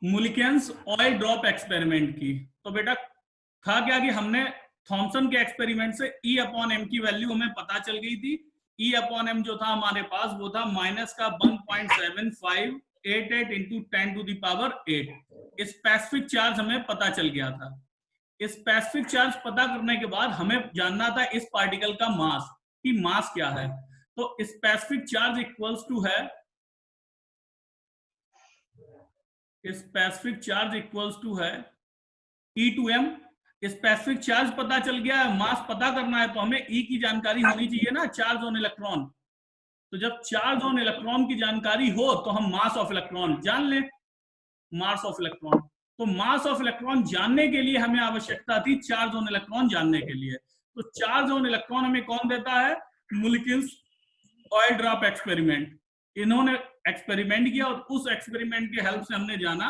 मुलिकेंस oil drop experiment की। तो बेटा था क्या कि हमने थॉमसन के एक्सपेरिमेंट से E अपॉन एम की वैल्यू हमें पता चल गई थी। E अपॉन एम जो था हमारे पास वो था माइनस का 1.7588 into 10 to the power 8। Specific charge हमें पता चल गया था। स्पेसिफिक चार्ज पता करने के बाद हमें जानना था इस पार्टिकल का मास, कि मास क्या है। तो स्पेसिफिक चार्ज इक्वल्स टू है, स्पेसिफिक चार्ज इक्वल्स टू है E to M। Specific charge पता चल गया है, मास पता करना है तो हमें E की जानकारी होनी चाहिए ना, चार्ज ऑन इलेक्ट्रॉन। तो जब चार्ज ऑन इलेक्ट्रॉन की जानकारी हो तो हम मास ऑफ इलेक्ट्रॉन जान लें, मास ऑफ इलेक्ट्रॉन। तो मास ऑफ इलेक्ट्रॉन जानने के लिए हमें आवश्यकता थी चार्ज ऑन इलेक्ट्रॉन जानने के लिए। तो चार्ज ऑन इलेक्ट्रॉन हमें कौन देता है? मुलिकिन्स ऑयल ड्रॉप एक्सपेरिमेंट। इन्होंने एक्सपेरिमेंट किया और उस एक्सपेरिमेंट के हेल्प से हमने जाना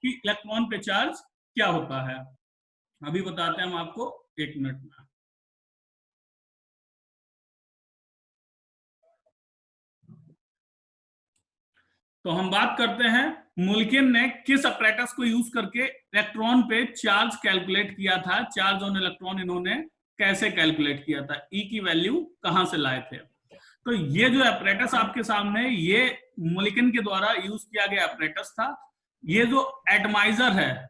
कि इलेक्ट्रॉन पे चार्ज क्या होता है। अभी बताते हैं हम आपको, एक मिनट में। तो हम बात करते हैं मुल्किन ने किस अपरेटस को यूज करके इलेक्ट्रॉन पे चार्ज कैलकुलेट किया था। चार्ज ऑन इलेक्ट्रॉन इन्होंने कैसे कैलकुलेट किया था, ई की वैल्यू कहां से लाए थे। तो ये जो अपरेटस आपके सामने, ये मुल्किन के द्वारा यूज किया गया अपरेटस था। ये जो एटमाइजर है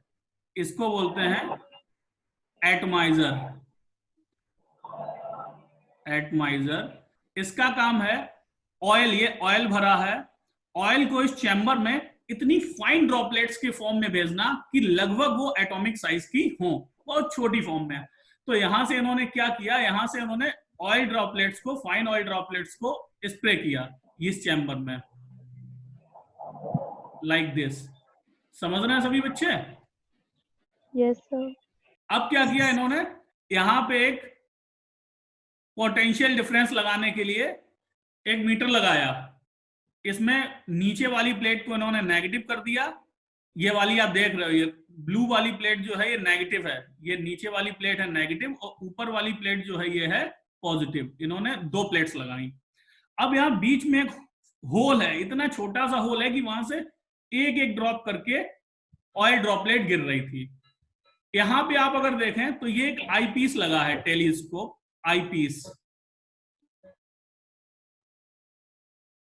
इसको बोलते हैं एटमाइजर। एटमाइजर इसका काम है ऑयल, ये ऑयल भरा है, ऑयल को इस चैम्बर में इतनी फाइन ड्रॉपलेट्स के फॉर्म में भेजना कि लगभग वो एटॉमिक साइज की हो, बहुत छोटी फॉर्म में। तो यहां से इन्होंने क्या किया, यहां से इन्होंने ऑयल ड्रॉपलेट्स को, फाइन ऑयल ड्रॉपलेट्स को स्प्रे किया इस चैम्बर में, लाइक दिस। समझ रहे हैं सभी बच्चे? Yes sir. अब क्या किया इन्होंने, यहां पे एक पोटेंशियल डिफरेंस लगाने के लिए एक मीटर लगाया। इसमें नीचे वाली प्लेट को इन्होंने नेगेटिव कर दिया। ये वाली आप देख रहे हो, ये ब्लू वाली प्लेट जो है ये नेगेटिव है, ये नीचे वाली प्लेट है नेगेटिव, और ऊपर वाली प्लेट जो है ये है पॉजिटिव। इन्होंने दो प्लेट्स लगाई। अब यहाँ बीच में एक होल है, इतना छोटा सा होल है कि वहां से एक एक ड्रॉप करके ऑयल ड्रॉपलेट गिर रही थी। यहां पे आप अगर देखें तो ये एक आई पीस लगा है, टेलीस्कोप आई पीस।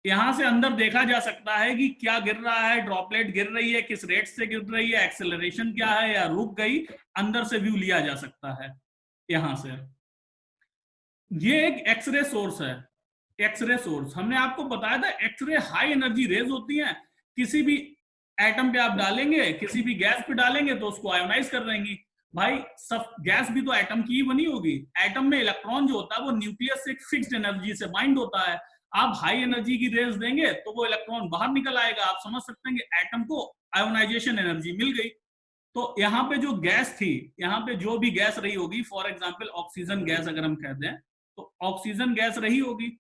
यहां से अंदर देखा जा सकता है कि क्या गिर रहा है, ड्रॉपलेट गिर रही है, किस रेट से गिर रही है, एक्सेलरेशन क्या है, या रुक गई। अंदर से व्यू लिया जा सकता है यहां से। ये एक एक्सरे सोर्स है। एक्सरे सोर्स हमने आपको बताया था, एक्सरे हाई एनर्जी रेज होती हैं, किसी भी एटम पे आप डालेंगे, किसी भी गैस पे डालेंगे तो उसको आयोनाइज कर देंगी। भाई सब गैस भी तो एटम की ही बनी होगी। एटम में इलेक्ट्रॉन जो होता है वो न्यूक्लियस से फिक्स्ड एनर्जी से बाइंड होता है। आप हाई एनर्जी की रेज देंगे तो वो इलेक्ट्रॉन बाहर निकल आएगा। आप समझ सकते हैं कि एटम को आयोनाइजेशन एनर्जी मिल गई। तो यहाँ पे जो गैस थी, यहाँ पे जो भी गैस रही होगी, फॉर एग्जाम्पल ऑक्सीजन गैस अगर हम कहते हैं तो ऑक्सीजन गैस रही होगी,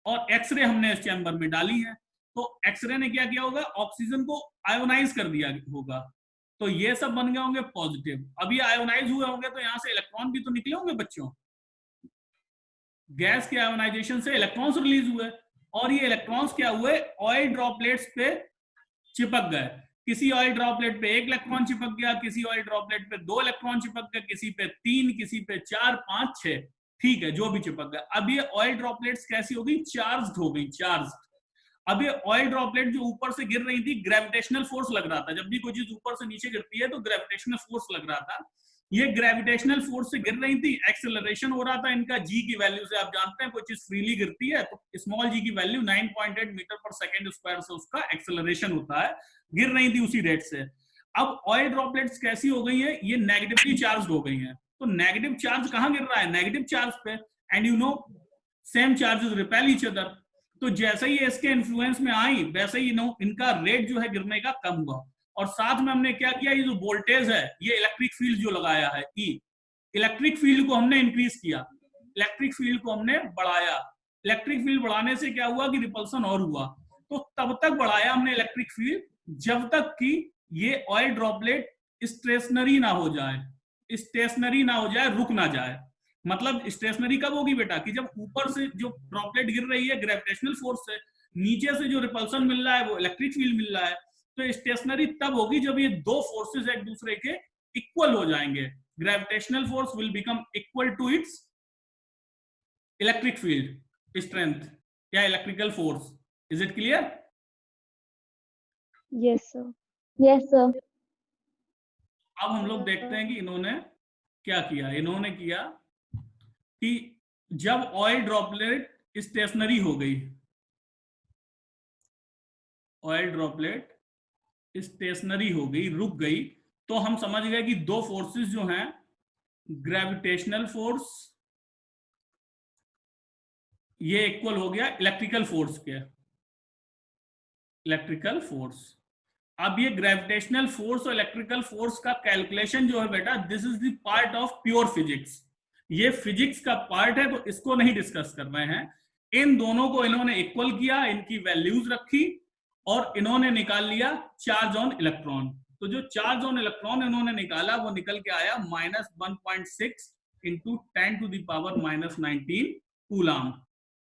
और एक्सरे हमने इस चैम्बर में डाली है। तो एक्सरे ने क्या किया होगा, ऑक्सीजन को आयोनाइज कर दिया होगा। तो ये सब बन गए होंगे पॉजिटिव। अब ये आयोनाइज हुए होंगे तो यहां से इलेक्ट्रॉन भी तो निकले होंगे बच्चों। गैस के आयोनाइजेशन से इलेक्ट्रॉन्स रिलीज हुए, और ये इलेक्ट्रॉन्स क्या हुए, ऑयल ड्रॉपलेट्स पे चिपक गए। किसी ऑयल ड्रॉपलेट पे एक इलेक्ट्रॉन चिपक गया, किसी ऑयल ड्रॉपलेट पे दो इलेक्ट्रॉन चिपक गए, किसी पे तीन, किसी पे चार, पांच, छह, ठीक है, जो भी चिपक गया। अब ये ऑयल ड्रॉपलेट्स कैसी हो गई, चार्ज्ड हो गई, चार्ज्ड। अब ये ऑयल ड्रॉपलेट जो ऊपर से गिर रही थी, ग्रेविटेशनल फोर्स लग रहा था। जब भी कोई चीज ऊपर से नीचे गिरती है तो ग्रेविटेशनल फोर्स लग रहा था। ये ग्रेविटेशनल फोर्स से गिर रही थी, एक्सेलरेशन हो रहा था इनका जी की वैल्यू से। आप जानते हैं कोई चीज फ्रीली गिरती है तो स्मॉल जी की वैल्यू 9.8 मीटर पर सेकेंड स्क्वायर से उसका एक्सेलरेशन होता है, गिर रही थी उसी रेट से। अब ऑयल ड्रॉपलेट्स कैसी हो गई है, ये नेगेटिवली चार्ज हो गई है। तो नेगेटिव चार्ज कहां गिर रहा है, नेगेटिव चार्ज पे। And you know same charges repel each other. तो जैसे ही इसके इन्फ्लुएंस में आई वैसे ही इनका रेट जो है गिरने का कम हुआ। और साथ में हमने क्या किया, ये जो वोल्टेज है, ये इलेक्ट्रिक फील्ड जो लगाया है ई, इलेक्ट्रिक फील्ड को हमने इंक्रीज किया, इलेक्ट्रिक फील्ड को हमने बढ़ाया। इलेक्ट्रिक फील्ड बढ़ाने से क्या हुआ कि रिपल्सन और हुआ। तो तब तक बढ़ाया हमने इलेक्ट्रिक फील्ड जब तक कि ये ऑयल ड्रॉपलेट स्टेशनरी ना हो जाए, स्टेशनरी ना हो जाए, रुक ना जाए। मतलब स्टेशनरी कब होगी बेटा, कि जब ऊपर से जो ड्रॉपलेट गिर रही है ग्रेविटेशनल फोर्स से, नीचे से जो रिपल्सन मिल रहा है वो इलेक्ट्रिक फील्ड मिल रहा है, तो स्टेशनरी तब होगी जब ये दो फोर्सेस एक दूसरे के इक्वल हो जाएंगे. Gravitational force will become equal to its electric field strength या electrical force. Is it clear? Yes, sir. Yes, sir. अब हम लोग देखते हैं कि इन्होंने क्या किया. इन्होंने किया कि जब ऑयल ड्रॉपलेट स्टेशनरी हो गई, ऑयल ड्रॉपलेट स्टेशनरी हो गई, रुक गई, तो हम समझ गए कि दो फोर्सेस जो हैं, ग्रेविटेशनल फोर्स ये इक्वल हो गया इलेक्ट्रिकल फोर्स के. Electrical force. अब ये ग्रेविटेशनल फोर्स और इलेक्ट्रिकल फोर्स का कैलकुलेशन जो है बेटा, this is the part of pure physics. ये फिजिक्स का पार्ट है, तो इसको नहीं डिस्कस कर रहे हैं. इन दोनों को इन्होंने इक्वल किया, इनकी वैल्यूज रखी और इन्होंने निकाल लिया चार्ज ऑन इलेक्ट्रॉन. तो जो चार्ज ऑन इलेक्ट्रॉन इन्होंने निकाला वो निकल के आया -1.6 × 10⁻⁻19 कूलाम.